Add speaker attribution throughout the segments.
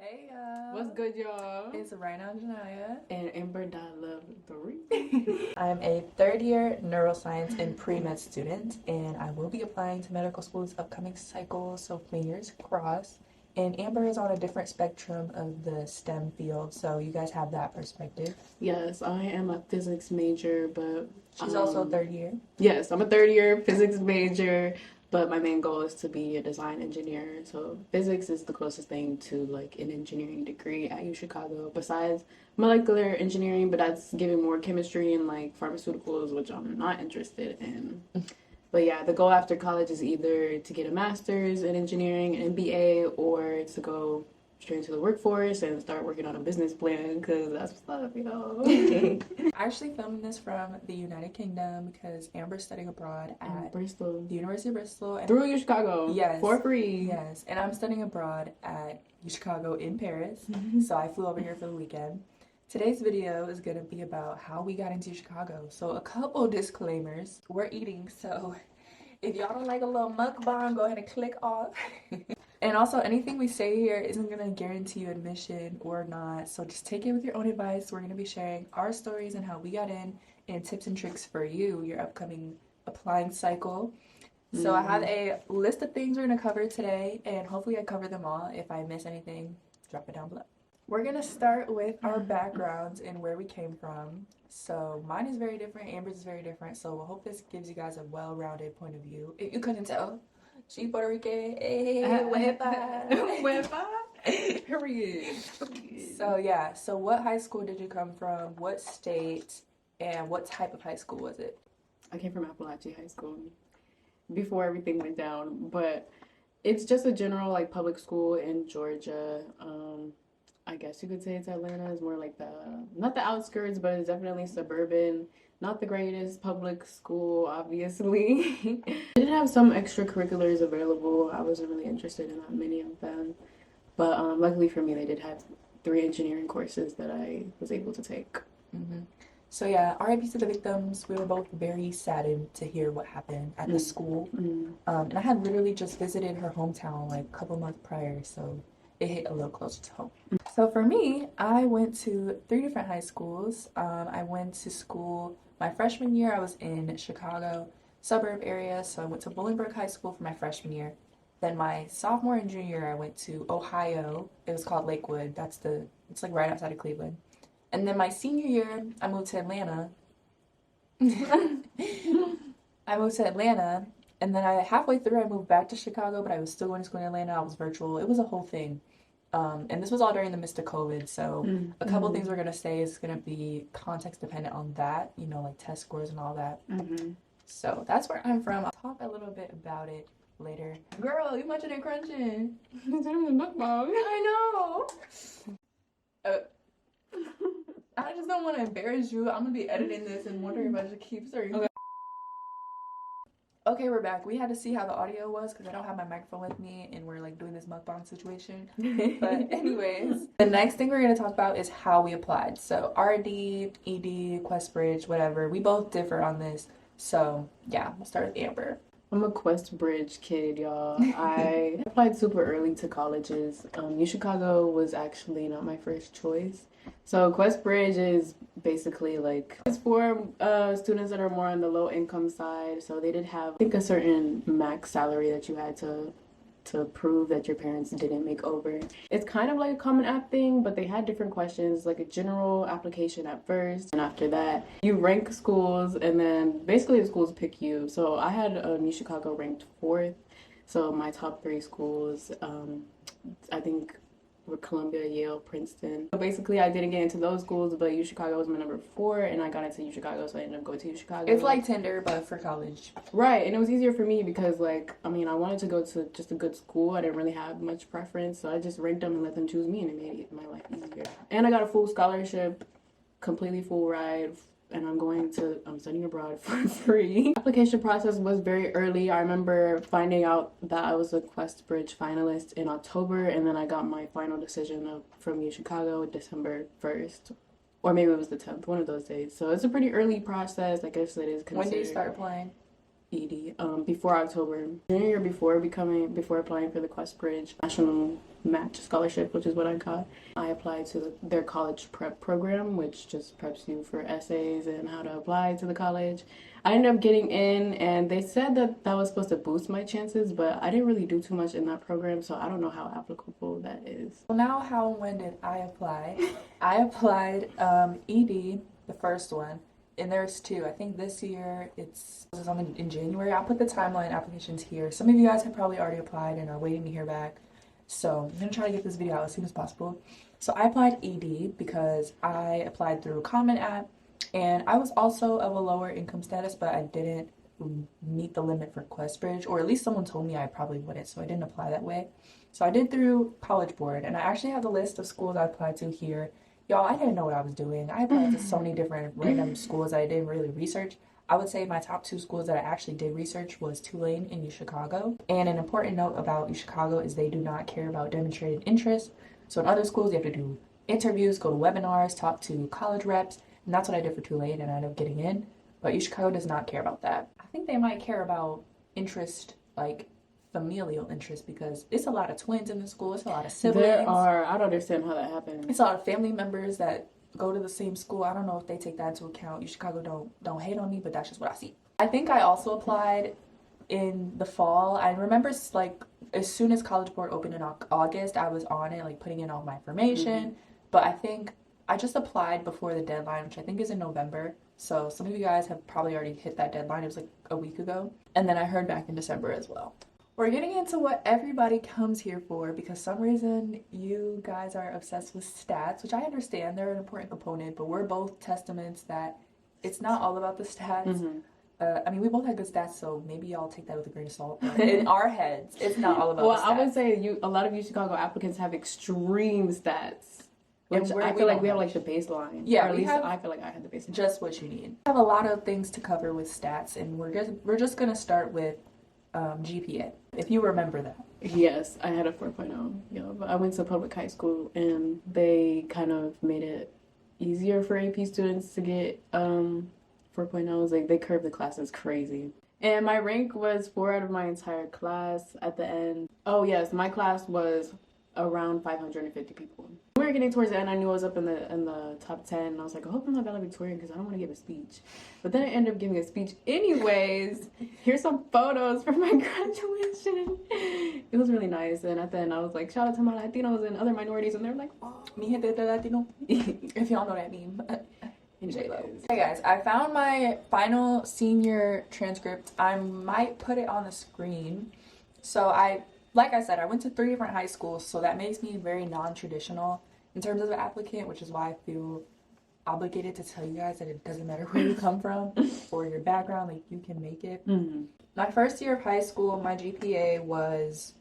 Speaker 1: Hey y'all.
Speaker 2: What's good, y'all?
Speaker 1: It's rnjanya.
Speaker 2: And Amber.Love3.
Speaker 1: I'm a third-year neuroscience and pre-med student, and I will be applying to medical school this upcoming cycle, so fingers crossed. And Amber is on a different spectrum of the STEM field, so you guys have that perspective.
Speaker 2: Yes, I am a physics major, but...
Speaker 1: She's also third year.
Speaker 2: Yes, I'm a third-year physics major, but my main goal is to be a design engineer. So physics is the closest thing to like an engineering degree at UChicago, besides molecular engineering, but that's giving more chemistry and like pharmaceuticals, which I'm not interested in. But yeah, the goal after college is either to get a master's in engineering, an MBA, or to go straight into the workforce and start working on a business plan, because that's what's up, you know.
Speaker 1: I'm actually filming this from the United Kingdom because Amber's studying abroad at
Speaker 2: Bristol,
Speaker 1: the University of Bristol. And
Speaker 2: through UChicago.
Speaker 1: Yes.
Speaker 2: For free.
Speaker 1: Yes. And I'm studying abroad at UChicago in Paris. So I flew over here for the weekend. Today's video is going to be about how we got into Chicago. So a couple disclaimers. We're eating, so if y'all don't like a little mukbang, go ahead and click off. And also, anything we say here isn't going to guarantee you admission or not, so just take it with your own advice. We're going to be sharing our stories and how we got in, and tips and tricks for you, your upcoming applying cycle. So I have a list of things we're going to cover today, and hopefully I cover them all. If I miss anything, drop it down below. We're going to start with our backgrounds and where we came from. So mine is very different, Amber's is very different, so I hope this gives you guys a well-rounded point of view. If you couldn't tell, she Puerto Rican, hey,
Speaker 2: Huepa. Period.
Speaker 1: So yeah, so what high school did you come from, what state, and what type of high school was it?
Speaker 2: I came from Appalachia High School before everything went down, but it's just a general like public school in Georgia. I guess you could say it's Atlanta. It's more like not the outskirts, but it's definitely suburban. Not the greatest public school, obviously. It did have some extracurriculars available. I wasn't really interested in that many of them. But luckily for me, they did have 3 engineering courses that I was able to take.
Speaker 1: So yeah, RIP to the victims. We were both very saddened to hear what happened at the school. And I had literally just visited her hometown like a couple months prior, so it hit a little closer to home. So for me, I went to 3 different high schools. I went to school my freshman year. I was in Chicago suburb area, so I went to Bolingbrook High School for my freshman year. Then my sophomore and junior year, I went to Ohio. It was called Lakewood. It's like right outside of Cleveland. And then my senior year, I moved to Atlanta. And then halfway through, I moved back to Chicago, but I was still going to school in Atlanta. I was virtual. It was a whole thing. And this was all during the midst of COVID, so a couple things we're going to say is going to be context dependent on that, you know, like test scores and all that. So that's where I'm from. I'll talk a little bit about it later. Girl, you munching and crunching. I know. I just don't want to embarrass you. I'm going to be editing this and wondering if I should keep starting. Okay, we're back. We had to see how the audio was because I don't have my microphone with me and we're like doing this mukbang situation. But anyways, the next thing we're going to talk about is how we applied. So RD, ED, Questbridge, whatever. We both differ on this. So yeah, we'll start with Amber.
Speaker 2: I'm a Questbridge kid, y'all. I applied super early to colleges. UChicago was actually not my first choice. So Questbridge is basically like, it's for students that are more on the low income side. So they did have, I think, a certain max salary that you had to prove that your parents didn't make over. It's kind of like a Common App thing, but they had different questions, like a general application at first, and after that you rank schools, and then basically the schools pick you. So I had UChicago ranked 4th, so my top 3 schools I think were Columbia, Yale, Princeton. So basically I didn't get into those schools, but UChicago was my number 4, and I got into UChicago, so I ended up going to UChicago.
Speaker 1: It's like Tinder, but for college.
Speaker 2: Right, and it was easier for me because, like, I mean, I wanted to go to just a good school. I didn't really have much preference, so I just ranked them and let them choose me, and it made my life easier. And I got a full scholarship, completely full ride, and I'm studying abroad for free. Application process was very early. I remember finding out that I was a Questbridge finalist in October, and then I got my final decision from UChicago December 1st. Or maybe it was the 10th, one of those days. So it's a pretty early process. I guess it is considered.
Speaker 1: When did you start applying?
Speaker 2: ED. Before October. Junior year before applying for the Questbridge National match scholarship, which is what I got. I applied to their college prep program, which just preps you for essays and how to apply to the college. I ended up getting in, and they said that that was supposed to boost my chances, but I didn't really do too much in that program, so I don't know how applicable that is.
Speaker 1: Well, now how and when did I apply? I applied ED, the first one, and there's two. I think this year it's in January. I'll put the timeline applications here. Some of you guys have probably already applied and are waiting to hear back. So I'm gonna try to get this video out as soon as possible. So I applied ED because I applied through a Common app, and I was also of a lower income status, but I didn't meet the limit for QuestBridge, or at least someone told me I probably wouldn't, so I didn't apply that way. So I did through College Board, and I actually have the list of schools I applied to here. Y'all, I didn't know what I was doing. I applied to so many different random schools that I didn't really research. I would say my top two schools that I actually did research was Tulane and UChicago. And an important note about UChicago is they do not care about demonstrated interest. So in other schools, you have to do interviews, go to webinars, talk to college reps, and that's what I did for Tulane, and I ended up getting in. But UChicago does not care about that. I think they might care about interest, like familial interest, because it's a lot of twins in the school. It's a lot of siblings.
Speaker 2: There are. I don't understand how that happens.
Speaker 1: It's a lot of family members that go to the same school. I don't know if they take that into account. UChicago don't hate on me, but that's just what I see. I think I also applied in the fall. I remember like as soon as College Board opened in August, I was on it, like putting in all my information. But I think I just applied before the deadline, which I think is in November. So some of you guys have probably already hit that deadline. It was like a week ago. And then I heard back in December as well. We're getting into what everybody comes here for, because some reason you guys are obsessed with stats, which I understand they're an important component, but we're both testaments that it's not all about the stats. I mean, we both had good stats, so maybe y'all take that with a grain of salt. But in our heads, it's not all about the stats.
Speaker 2: Well, I would say a lot of UChicago applicants have extreme stats. Which I feel like we have like the baseline.
Speaker 1: Yeah,
Speaker 2: or at least I feel like I had the baseline.
Speaker 1: Just what you need. I have a lot of things to cover with stats, and we're just gonna start with GPA, if you remember that.
Speaker 2: Yes, I had a 4.0. Yeah, but I went to public high school, and they kind of made it easier for AP students to get 4.0s. Like they curved the classes crazy. And my rank was 4 out of my entire class at the end. Oh yes, my class was around 550 people. When we were getting towards the end, I knew I was up in the top 10, and I was like, I hope I'm not valedictorian because I don't want to give a speech. But then I ended up giving a speech anyways. Here's some photos from my graduation. It was really nice, and at the end I was like, shout out to my Latinos and other minorities, and they're like, oh,
Speaker 1: mi gente de Latino. If y'all know that meme. Hey guys, I found my final senior transcript. I might put it on the screen. So like I said, I went to 3 different high schools, so that makes me very non-traditional in terms of an applicant, which is why I feel obligated to tell you guys that it doesn't matter where you come from or your background, like you can make it. My first year of high school, my GPA was,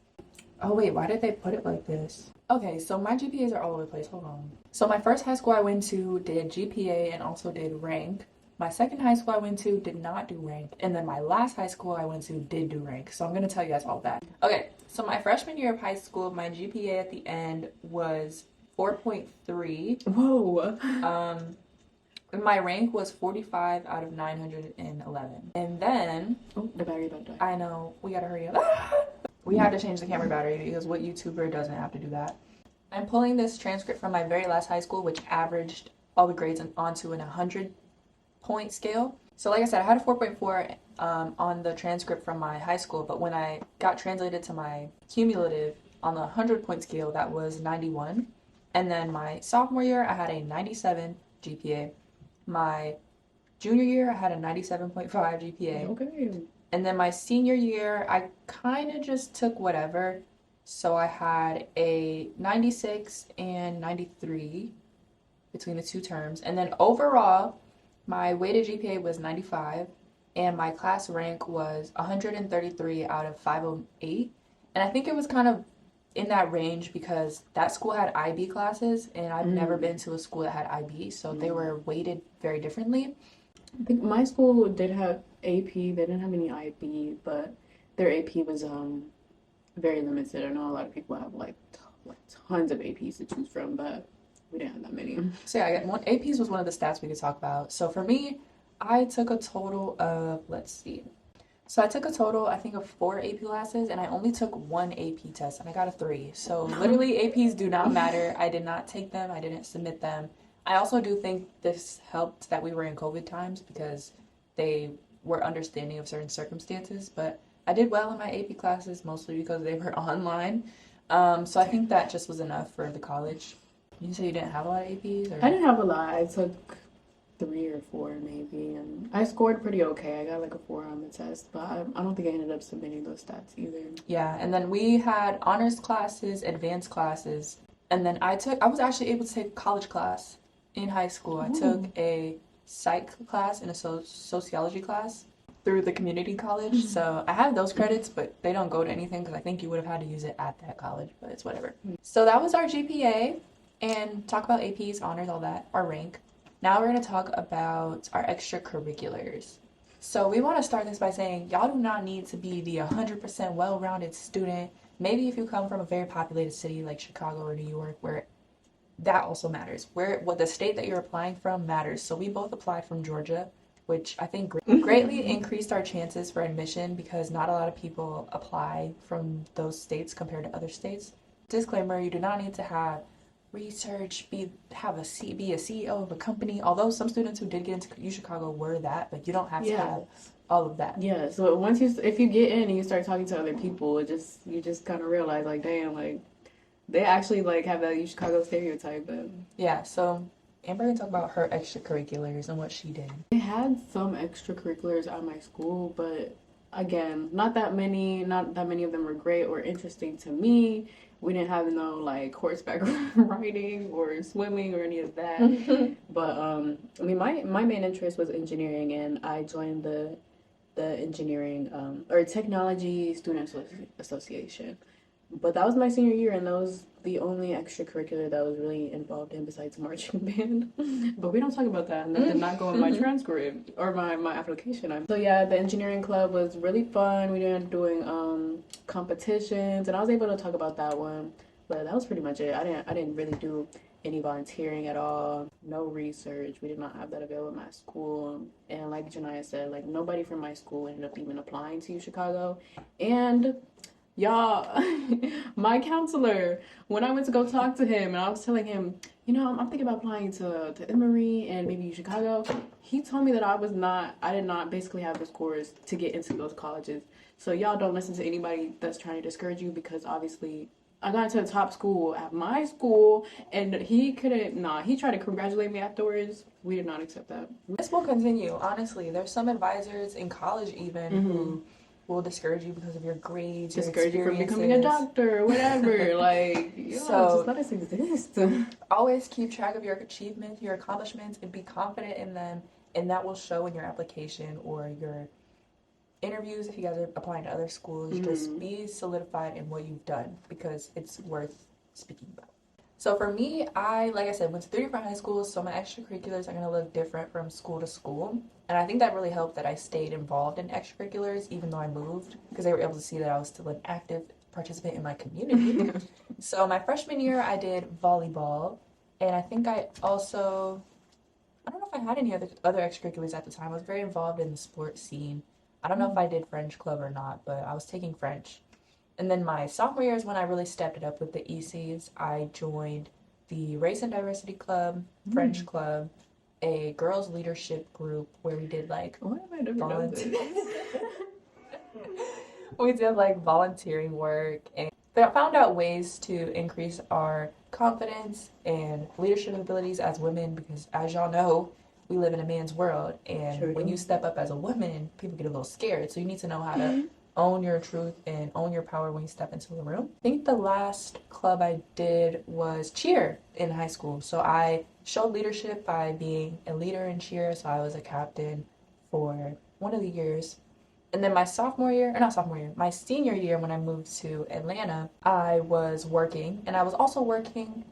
Speaker 1: oh wait, why did they put it like this? Okay, so my GPAs are all over the place, hold on. So my first high school I went to did GPA and also did rank. My second high school I went to did not do rank. And then my last high school I went to did do rank. So I'm going to tell you guys all that. Okay, so my freshman year of high school, my GPA at the end was 4.3.
Speaker 2: Whoa.
Speaker 1: My rank was 45 out of 911. And then...
Speaker 2: Oh, the battery about to die.
Speaker 1: I know, we got to hurry up. We had to change the camera battery because what YouTuber doesn't have to do that? I'm pulling this transcript from my very last high school, which averaged all the grades onto an 100-point scale. So like I said, I had a 4.4 on the transcript from my high school, but when I got translated to my cumulative on the 100-point scale, that was 91. And then my sophomore year, I had a 97 GPA. My junior year, I had a 97.5 GPA.
Speaker 2: Okay.
Speaker 1: And then my senior year, I kind of just took whatever. So I had a 96 and 93 between the two terms. And then overall, my weighted GPA was 95, and my class rank was 133 out of 508. And I think it was kind of in that range because that school had IB classes, and I've never been to a school that had IB, so they were weighted very differently.
Speaker 2: I think my school did have AP. They didn't have any IB, but their AP was very limited. I know a lot of people have like tons of APs to choose from, but we didn't have that many.
Speaker 1: So yeah, APs was one of the stats we could talk about. So for me, I took a total of, let's see, So I took a total, I think, of 4 AP classes, and I only took one AP test, and I got a 3. So literally, APs do not matter. I did not take them. I didn't submit them. I also do think this helped that we were in COVID times because they were understanding of certain circumstances. But I did well in my AP classes, mostly because they were online. So I think that just was enough for the college. You say you didn't have a lot of APs, or?
Speaker 2: I didn't have a lot. I took 3 or 4 maybe, and I scored pretty okay. I got like a 4 on the test, but I don't think I ended up submitting those stats either.
Speaker 1: Yeah, and then we had honors classes, advanced classes, and then I was actually able to take a college class in high school. I took a psych class and a sociology class through the community college. So I have those credits, but they don't go to anything because I think you would have had to use it at that college, but it's whatever. So that was our GPA, and talk about APs, honors, all that, our rank. Now we're going to talk about our extracurriculars. So we want to start this by saying y'all do not need to be the 100% well-rounded student. Maybe if you come from a very populated city like Chicago or New York, where that also matters. What the state that you're applying from matters. So we both applied from Georgia, which I think greatly increased our chances for admission because not a lot of people apply from those states compared to other states. Disclaimer, you do not need to have research, be a CEO of a company, although some students who did get into UChicago were that, but you don't have to have all of that.
Speaker 2: Yeah, so if you get in and you start talking to other people, you just kind of realize like, damn, like they actually like have that UChicago stereotype. But
Speaker 1: yeah, so Amber can talk about her extracurriculars and what she did.
Speaker 2: I had some extracurriculars at my school, but again, not that many of them were great or interesting to me. We didn't have no like horseback riding or swimming or any of that. But I mean, my main interest was engineering, and I joined the engineering or technology student association. But that was my senior year, and that was the only extracurricular that I was really involved in besides marching band. But we don't talk about that, and that did not go in my transcript or my application. So yeah, the engineering club was really fun. We ended up doing competitions, and I was able to talk about that one. But that was pretty much it. I didn't really do any volunteering at all. No research. We did not have that available at my school. And like Janya said, like nobody from my school ended up even applying to UChicago. And y'all, my counselor, when I went to go talk to him and I was telling him, you know, I'm thinking about applying to Emory and maybe UChicago, he told me that I did not basically have the scores to get into those colleges. So y'all don't listen to anybody that's trying to discourage you, because obviously I got into the top school at my school and he tried to congratulate me afterwards. We did not accept that.
Speaker 1: This will continue, honestly. There's some advisors in college even who will discourage you because of your grades,
Speaker 2: discourage you from becoming a doctor or whatever. Like, so just let us exist.
Speaker 1: Always keep track of your achievements, your accomplishments, and be confident in them, and that will show in your application or your interviews. If you guys are applying to other schools, just be solidified in what you've done because it's worth speaking about. So for me, like I said, went to 3 different high schools, so my extracurriculars are going to look different from school to school. And I think that really helped that I stayed involved in extracurriculars even though I moved, because they were able to see that I was still an active participant in my community. So my freshman year, I did volleyball, and I think I don't know if I had any other extracurriculars at the time. I was very involved in the sports scene. I don't know if I did French club or not, but I was taking French. And then my sophomore year is when I really stepped it up with the ECs. I joined the Race and Diversity Club, French Club, a girls leadership group where we did like we did like volunteering work, and I found out ways to increase our confidence and leadership abilities as women, because as y'all know, we live in a man's world, and when you step up as a woman, people get a little scared. So you need to know how to own your truth and own your power when you step into the room. I think the last club I did was cheer in high school. So I showed leadership by being a leader in cheer. So I was a captain for one of the years. And then my senior year when I moved to Atlanta, I was working, and I was also working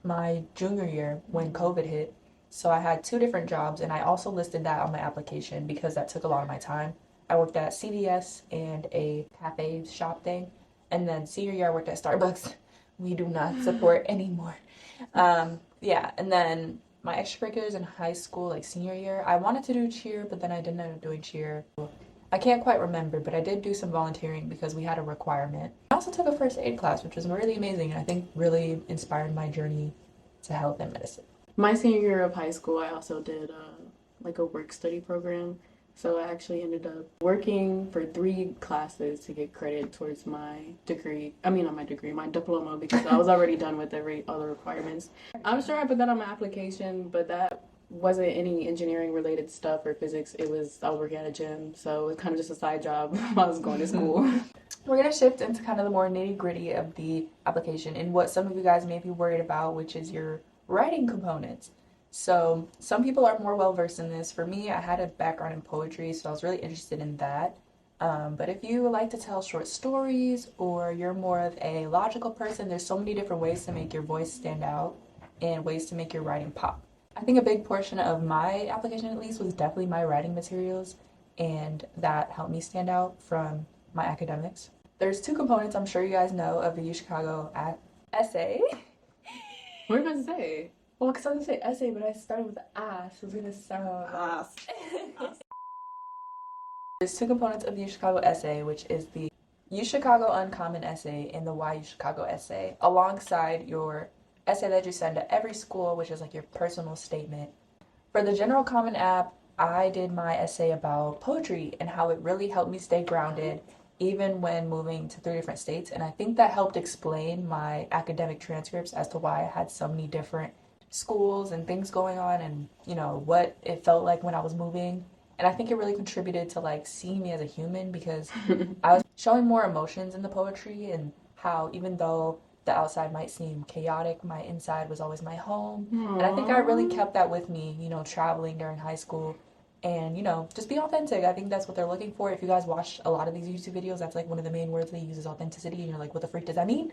Speaker 1: my junior year when COVID hit. So I had 2 different jobs, and I also listed that on my application because that took a lot of my time. I worked at CVS and a cafe shop thing. And then senior year, I worked at Starbucks. We do not support anymore. Yeah, and then my extracurriculars in high school, like senior year, I wanted to do cheer, but then I didn't end up doing cheer. I can't quite remember, but I did do some volunteering because we had a requirement. I also took a first aid class, which was really amazing, and I think really inspired my journey to health and medicine.
Speaker 2: My senior year of high school, I also did like a work study program. So I actually ended up working for 3 classes to get credit towards my degree. I mean, not my degree, my diploma, because I was already done with every other requirements. I'm sure I put that on my application, but that wasn't any engineering related stuff or physics. I was working at a gym, so it was kind of just a side job while I was going to school.
Speaker 1: We're going to shift into kind of the more nitty gritty of the application and what some of you guys may be worried about, which is your writing components. So some people are more well versed in this. For me, I had a background in poetry, so I was really interested in that. But if you like to tell short stories or you're more of a logical person, there's so many different ways to make your voice stand out and ways to make your writing pop. I think a big portion of my application, at least, was definitely my writing materials, and that helped me stand out from my academics. There's 2 components I'm sure you guys know of the UChicago essay.
Speaker 2: What are you about to say?
Speaker 1: Well, because I was going to say essay, but I started with ass. So it's going to sound...
Speaker 2: Ass.
Speaker 1: There's 2 components of the UChicago essay, which is the UChicago Uncommon Essay and the Why UChicago Essay, alongside your essay that you send to every school, which is like your personal statement. For the General Common app, I did my essay about poetry and how it really helped me stay grounded even when moving to 3 different states. And I think that helped explain my academic transcripts as to why I had so many different schools and things going on and, you know, what it felt like when I was moving. And I think it really contributed to like seeing me as a human because I was showing more emotions in the poetry and how even though the outside might seem chaotic, my inside was always my home.
Speaker 2: Aww.
Speaker 1: And I think I really kept that with me, you know, traveling during high school. And, you know, just be authentic. I think that's what they're looking for. If you guys watch a lot of these YouTube videos, that's like one of the main words they use is authenticity. And you're like, what the freak does that mean?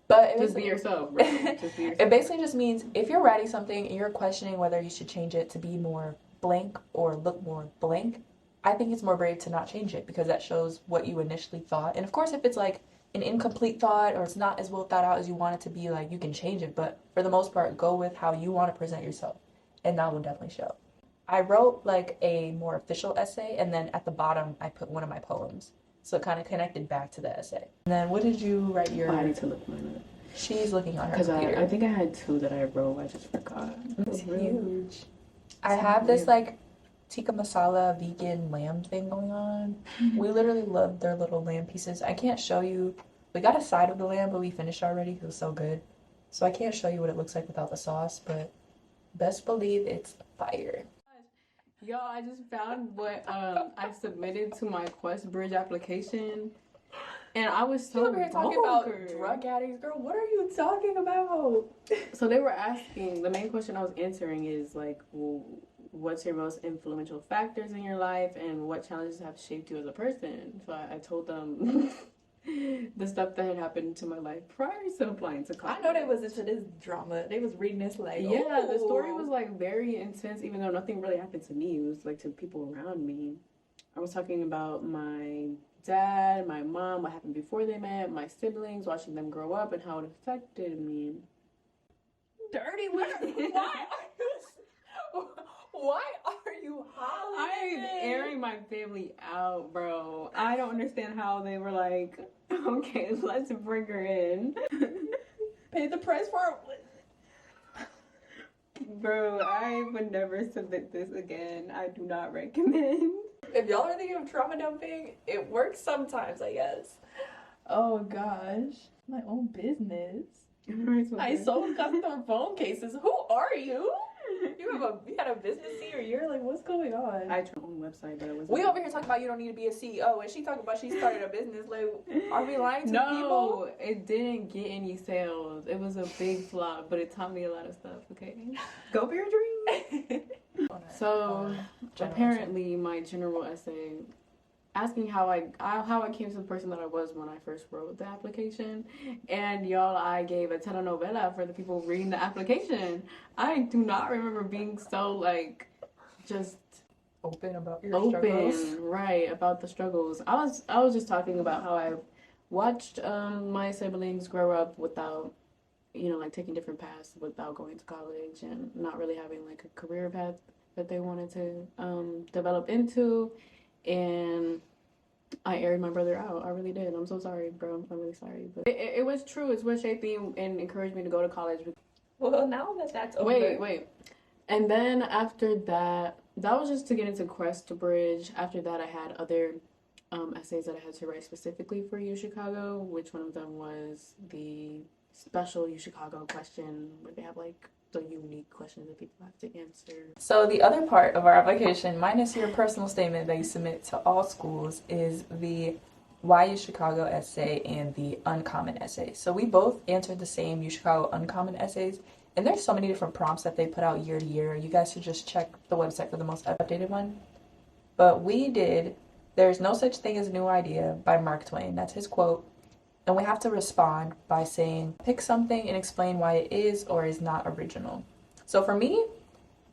Speaker 1: But
Speaker 2: just be yourself, bro. Just be yourself.
Speaker 1: It basically just means if you're writing something and you're questioning whether you should change it to be more blank or look more blank, I think it's more brave to not change it because that shows what you initially thought. And of course, if it's like an incomplete thought or it's not as well thought out as you want it to be, like you can change it. But for the most part, go with how you want to present yourself. And that will definitely show. I wrote like a more official essay, and then at the bottom I put one of my poems, so it kind of connected back to the essay. And then what did you write your...
Speaker 2: I need to look mine up.
Speaker 1: She's looking on her
Speaker 2: Because
Speaker 1: computer.
Speaker 2: I think I had 2 that I wrote, I just forgot.
Speaker 1: It's huge. I have this like tikka masala vegan lamb thing going on. We literally love their little lamb pieces. I can't show you. We got a side of the lamb, but we finished already because it was so good. So I can't show you what it looks like without the sauce, but best believe it's fire.
Speaker 2: Y'all, I just found what I submitted to my Quest Bridge application, and I was so
Speaker 1: over here talking about drug addicts, girl. What are you talking about?
Speaker 2: So they were asking, the main question I was answering is like, well, what's your most influential factors in your life, and what challenges have shaped you as a person? So I told them the stuff that had happened to my life prior to applying to college.
Speaker 1: I know they was into this drama. They was reading this like,
Speaker 2: yeah, the story
Speaker 1: ooh.
Speaker 2: was like very intense, even though nothing really happened to me. It was like to people around me. I was talking about my dad, my mom, what happened before they met, my siblings, watching them grow up and how it affected me.
Speaker 1: Dirty women. Why are you hollering?
Speaker 2: I'm airing my family out, bro. I don't understand how they were like, okay, let's bring her in.
Speaker 1: Pay the price for it.
Speaker 2: Bro, I would never submit this again. I do not recommend.
Speaker 1: If y'all are thinking of trauma dumping, it works sometimes, I guess. Oh gosh. My own business. I sold custom phone cases. Who are you? You had a business senior year? Like, what's going on?
Speaker 2: I tried my own website, but it was...
Speaker 1: We over here talking about you don't need to be a CEO, and she talking about she started a business. Like, are we lying to people?
Speaker 2: No, it didn't get any sales. It was a big flop, but it taught me a lot of stuff, okay? Go for your dreams! So, apparently, my general essay asking how I came to the person that I was when I first wrote the application. And y'all, I gave a telenovela for the people reading the application. I do not remember being so like just
Speaker 1: open about your struggles.
Speaker 2: Right, about the struggles. I was just talking about how I watched my siblings grow up without, you know, like taking different paths without going to college and not really having like a career path that they wanted to develop into. And I aired my brother out. I really did. I'm so sorry, bro. I'm really sorry. But it was true. It's what shaped me and encouraged me to go to college.
Speaker 1: Well, now that that's over.
Speaker 2: Wait. And then after that, that was just to get into Quest Bridge. After that, I had other essays that I had to write specifically for UChicago, which one of them was the special UChicago question where they have like the unique questions that people have to answer.
Speaker 1: So the other part of our application, minus your personal statement that you submit to all schools, is the Why UChicago essay and the Uncommon essay. So we both answered the same UChicago Uncommon essays, and there's so many different prompts that they put out year to year. You guys should just check the website for the most updated one. But we did There's No Such Thing as a New Idea by Mark Twain. That's his quote. And we have to respond by saying, pick something and explain why it is or is not original. So for me,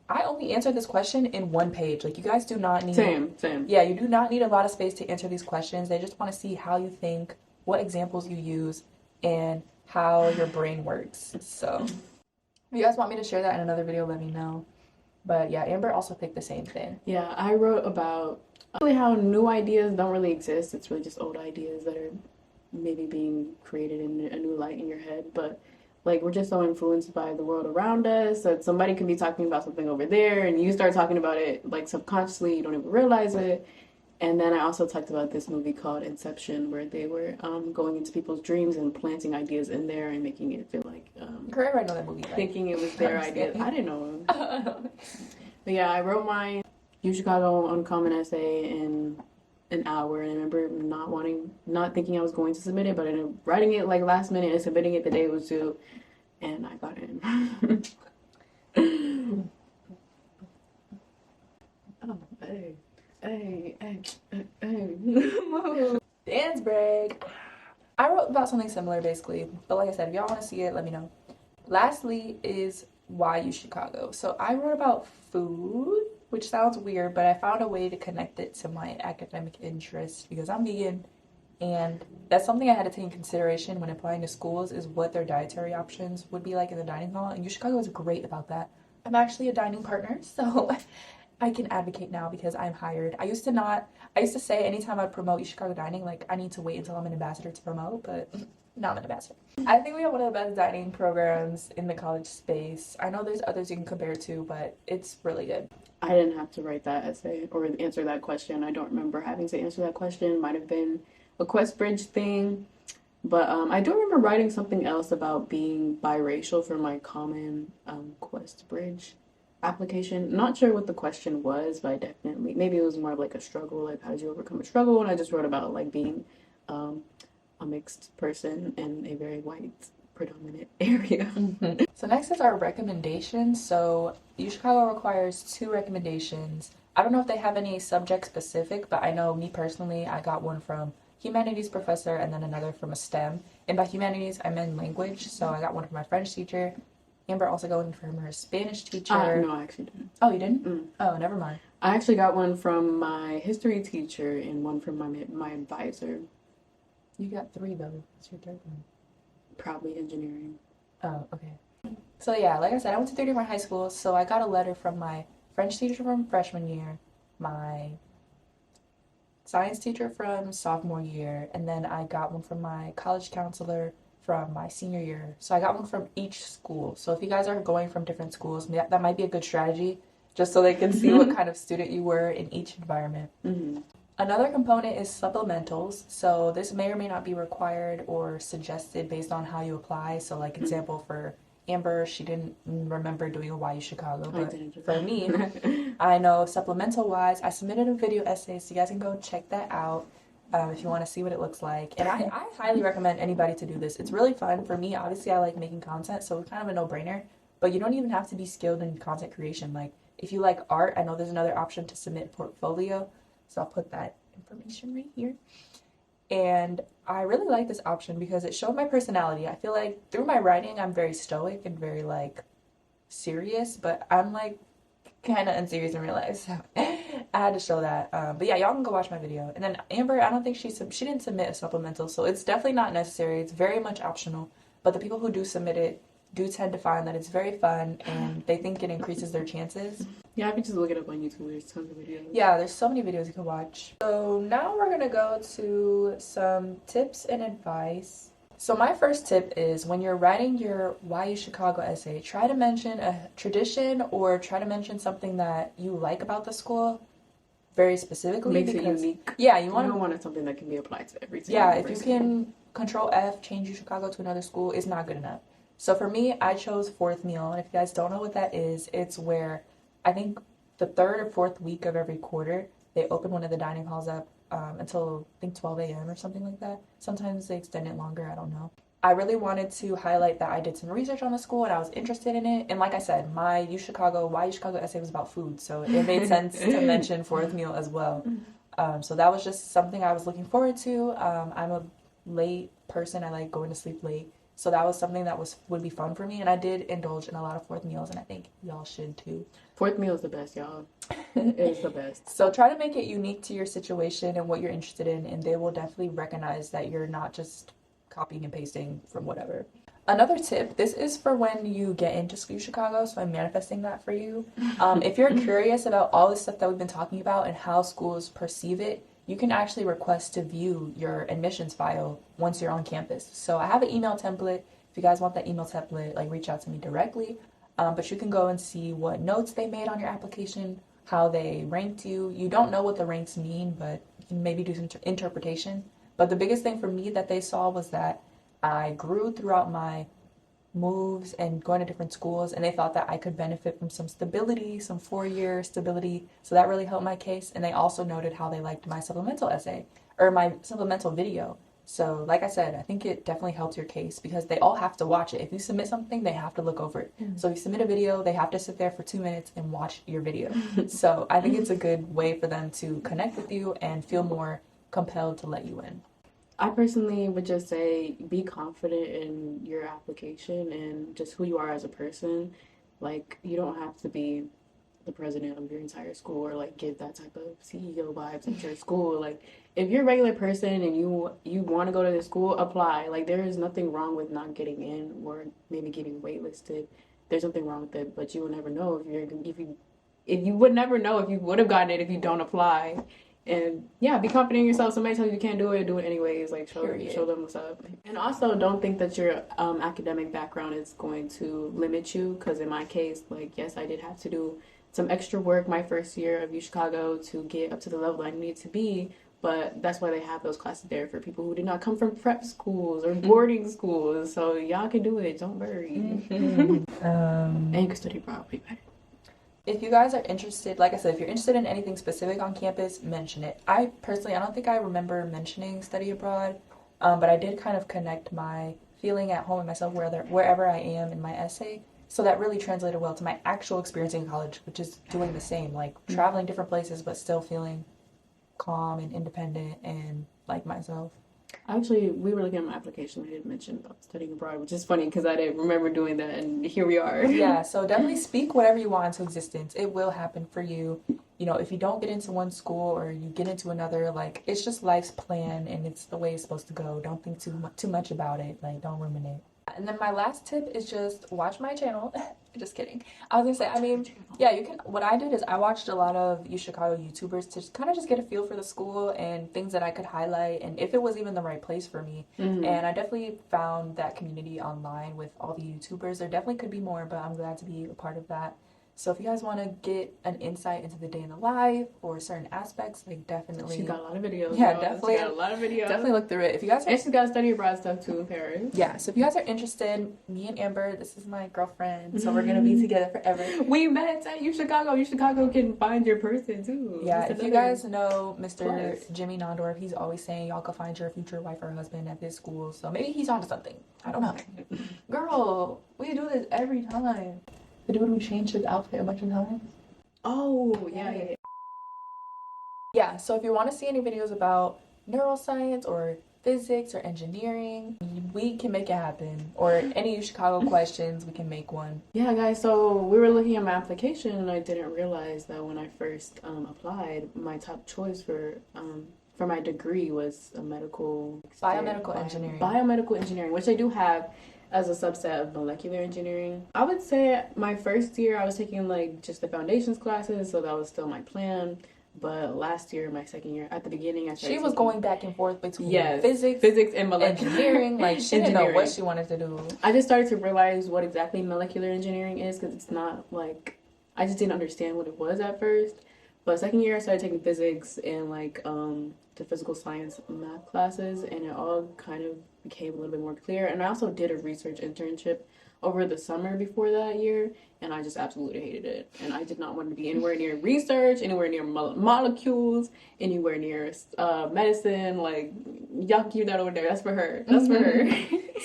Speaker 1: I only answered this question in one page. Like, you guys do not need...
Speaker 2: Same.
Speaker 1: Yeah, you do not need a lot of space to answer these questions. They just want to see how you think, what examples you use, and how your brain works. So if you guys want me to share that in another video, let me know. But yeah, Amber also picked the same thing.
Speaker 2: Yeah, I wrote about really how new ideas don't really exist. It's really just old ideas that are maybe being created in a new light in your head. But like, we're just so influenced by the world around us that somebody could be talking about something over there and you start talking about it like subconsciously, you don't even realize it. And then I also talked about this movie called Inception, where they were going into people's dreams and planting ideas in there and making it feel like
Speaker 1: Correct, I know that movie.
Speaker 2: Thinking it was their idea. I didn't know. But yeah, I wrote my UChicago Uncommon essay in an hour, and I remember not thinking I was going to submit it, but I ended up writing it like last minute and submitting it the day it was due, and I got in. Oh, hey.
Speaker 1: Dance break. I wrote about something similar basically, but like I said, if y'all want to see it, let me know. Lastly is Why UChicago. So I wrote about food, which sounds weird, but I found a way to connect it to my academic interests because I'm vegan, and that's something I had to take in consideration when applying to schools, is what their dietary options would be like in the dining hall, and UChicago is great about that. I'm actually a dining partner, so I can advocate now because I'm hired. I used to say anytime I'd promote UChicago dining, like, I need to wait until I'm an ambassador to promote, but now I'm an ambassador. I think we have one of the best dining programs in the college space. I know there's others you can compare to, but it's really good.
Speaker 2: I didn't have to write that essay or answer that question. I don't remember having to answer that question. Might have been a Quest Bridge thing. But I do remember writing something else about being biracial for my common Quest Bridge application. Not sure what the question was, but I definitely, maybe it was more of like a struggle, like how did you overcome a struggle? And I just wrote about like being a mixed person in a very white predominant area.
Speaker 1: So next is our recommendations. So UChicago requires 2 recommendations. I don't know if they have any subject specific, but I know me personally, I got one from humanities professor and then another from a STEM. And by humanities, I meant language. So I got one from my French teacher. Amber also got one from her Spanish teacher.
Speaker 2: No, I actually didn't.
Speaker 1: Oh, you didn't? Oh, never mind.
Speaker 2: I actually got one from my history teacher and one from my advisor.
Speaker 1: You got 3 though. What's your third one?
Speaker 2: Probably engineering.
Speaker 1: Oh, okay. So yeah, like I said, I went to 3 different high schools. So I got a letter from my French teacher from freshman year, my science teacher from sophomore year, and then I got one from my college counselor from my senior year. So I got one from each school. So if you guys are going from different schools, that might be a good strategy, just so they can see what kind of student you were in each environment. Another component is supplementals. So this may or may not be required or suggested based on how you apply. So like example for Amber, she didn't remember doing a Why UChicago, but for me, I know supplemental wise, I submitted a video essay, so you guys can go check that out if you want to see what it looks like. And I highly recommend anybody to do this. It's really fun. For me, obviously I like making content, so it's kind of a no-brainer, but you don't even have to be skilled in content creation. Like if you like art, I know there's another option to submit portfolio, so I'll put that information right here. And I really like this option because it showed my personality. I feel like through my writing, I'm very stoic and very like serious, but I'm like kind of unserious in real life. So I had to show that. But yeah, y'all can go watch my video. And then Amber, I don't think she didn't submit a supplemental, so it's definitely not necessary. It's very much optional. But the people who do submit it do tend to find that it's very fun and they think it increases their chances.
Speaker 2: Yeah, I can just look it up on YouTube. There's tons of videos.
Speaker 1: Yeah, there's so many videos you can watch. So now we're gonna go to some tips and advice. So my first tip is when you're writing your Why You Chicago essay, try to mention a tradition or try to mention something that you like about the school very specifically.
Speaker 2: Makes
Speaker 1: because,
Speaker 2: it unique.
Speaker 1: Yeah, you
Speaker 2: don't want something that can be applied to every single
Speaker 1: Yeah,
Speaker 2: person.
Speaker 1: if you can Control F, change UChicago to another school, is not good enough. So for me, I chose fourth meal. And if you guys don't know what that is, it's where I think the third or fourth week of every quarter, they open one of the dining halls up until I think 12 a.m. or something like that. Sometimes they extend it longer, I don't know. I really wanted to highlight that I did some research on the school and I was interested in it. And like I said, my Why UChicago essay was about food, so it made sense to mention fourth meal as well. So that was just something I was looking forward to. I'm a late person. I like going to sleep late. So that was something that would be fun for me. And I did indulge in a lot of fourth meals, and I think y'all should too.
Speaker 2: Fourth meal is the best, y'all. It's the best.
Speaker 1: So try to make it unique to your situation and what you're interested in, and they will definitely recognize that you're not just copying and pasting from whatever. Another tip, this is for when you get into UChicago, so I'm manifesting that for you. If you're curious about all the stuff that we've been talking about and how schools perceive it, you can actually request to view your admissions file once you're on campus. So I have an email template. If you guys want that email template, like reach out to me directly. But you can go and see what notes they made on your application, how they ranked you. You don't know what the ranks mean, but you can maybe do some interpretation. But the biggest thing for me that they saw was that I grew throughout my moves and going to different schools, and they thought that I could benefit from some stability, some 4-year stability. So that really helped my case. And they also noted how they liked my supplemental essay or my supplemental video. So like I said, I think it definitely helped your case because they all have to watch it. If you submit something, they have to look over it. So if you submit a video, they have to sit there for 2 minutes and watch your video. So I think it's a good way for them to connect with you and feel more compelled to let you in.
Speaker 2: I personally would just say be confident in your application and just who you are as a person. Like, you don't have to be the president of your entire school or like give that type of CEO vibes at your school. Like, if you're a regular person and you want to go to the school, apply. Like, there is nothing wrong with not getting in or maybe getting waitlisted. There's nothing wrong with it, but you will never know if you would never know if you would have gotten it if you don't apply. And yeah, be confident in yourself. Somebody tells you you can't do it anyways. Like, show them what's up. And also, don't think that your academic background is going to limit you. Because in my case, like, yes, I did have to do some extra work my first year of UChicago to get up to the level I needed to be. But that's why they have those classes there for people who did not come from prep schools or boarding schools. So y'all can do it. Don't worry. And you can study abroad way better.
Speaker 1: If you guys are interested, like I said, if you're interested in anything specific on campus, mention it. I don't think I remember mentioning study abroad, but I did kind of connect my feeling at home and myself wherever I am in my essay. So that really translated well to my actual experience in college, which is doing the same, like traveling different places, but still feeling calm and independent and like myself.
Speaker 2: Actually, we were looking at my application. I didn't mention about studying abroad, which is funny because I didn't remember doing that, and here we are.
Speaker 1: Yeah, so definitely speak whatever you want into existence. It will happen for you. You know, if you don't get into one school or you get into another, like, it's just life's plan and it's the way it's supposed to go. Don't think too much about it. Like, don't ruminate. And then my last tip is just watch my channel. Just kidding. I was gonna say, yeah, you can. What I did is I watched a lot of UChicago YouTubers to kind of just get a feel for the school and things that I could highlight and if it was even the right place for me. And I definitely found that community online with all the YouTubers. There definitely could be more, but I'm glad to be a part of that. So if you guys want to get an insight into the day in the life or certain aspects, like definitely.
Speaker 2: She's got a lot of videos.
Speaker 1: Yeah, definitely.
Speaker 2: She's got a lot of videos.
Speaker 1: Definitely look through it. If you guys
Speaker 2: and she's got study abroad stuff too in Paris.
Speaker 1: Yeah, so if you guys are interested, me and Amber, this is my girlfriend, so we're gonna be together forever.
Speaker 2: We met at UChicago. UChicago can find your person too.
Speaker 1: Yeah, if you guys know Mr. Jimmy Nondorf, he's always saying y'all could find your future wife or husband at this school. So maybe he's onto something. I don't know. Girl, we do this every time. The dude who changed his outfit a bunch of times.
Speaker 2: Oh, yeah.
Speaker 1: Yeah, so if you want to see any videos about neuroscience or physics or engineering, we can make it happen. Or any UChicago questions, we can make one.
Speaker 2: Yeah, guys, so we were looking at my application and I didn't realize that when I first applied, my top choice for my degree was a biomedical engineering, which I do have. as a subset of molecular engineering. I would say my first year I was taking like just the foundations classes, so that was still my plan. But last year, my second year, at the beginning, I started
Speaker 1: She was
Speaker 2: taking...
Speaker 1: going back and forth between
Speaker 2: physics and molecular
Speaker 1: engineering. Like, she didn't know what she wanted to do.
Speaker 2: I just started to realize what exactly molecular engineering is, because it's not like, I just didn't understand what it was at first. But second year, I started taking physics and like the physical science math classes, and it all kind of became a little bit more clear. And I also did a research internship over the summer before that year, and I just absolutely hated it. And I did not want to be anywhere near research, anywhere near molecules, anywhere near medicine. Like, yuck, you that over there. That's for her. That's for her.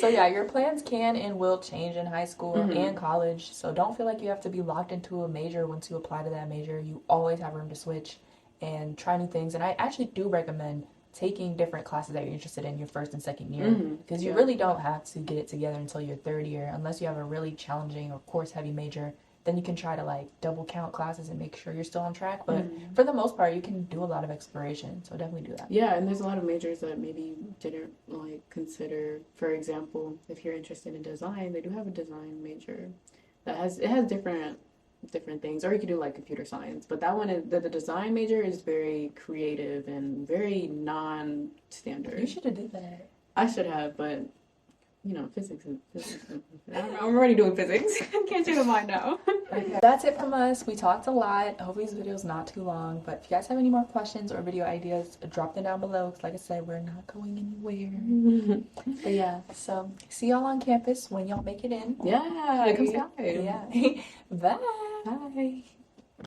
Speaker 1: So yeah, your plans can and will change in high school and college. So don't feel like you have to be locked into a major once you apply to that major. You always have room to switch and try new things. And I actually do recommend taking different classes that you're interested in your first and second year, because you really don't have to get it together until your third year unless you have a really challenging or course heavy major. Then you can try to like double count classes and make sure you're still on track, but for the most part you can do a lot of exploration, so definitely do that.
Speaker 2: Yeah, and there's a lot of majors that maybe you didn't like consider. For example, if you're interested in design, they do have a design major that has different things, or you could do like computer science, but that one is the design major is very creative and very non-standard.
Speaker 1: You should have did that.
Speaker 2: I should have, but you know, physics is I'm already doing physics. I can't change my mind now.
Speaker 1: Okay. That's it from us. We talked a lot. Hopefully this video is not too long, but if you guys have any more questions or video ideas, drop them down below, because like I said, we're not going anywhere. But yeah, so see y'all on campus when y'all make it in.
Speaker 2: Yeah, come say hi.
Speaker 1: Yeah. Bye.
Speaker 2: Bye.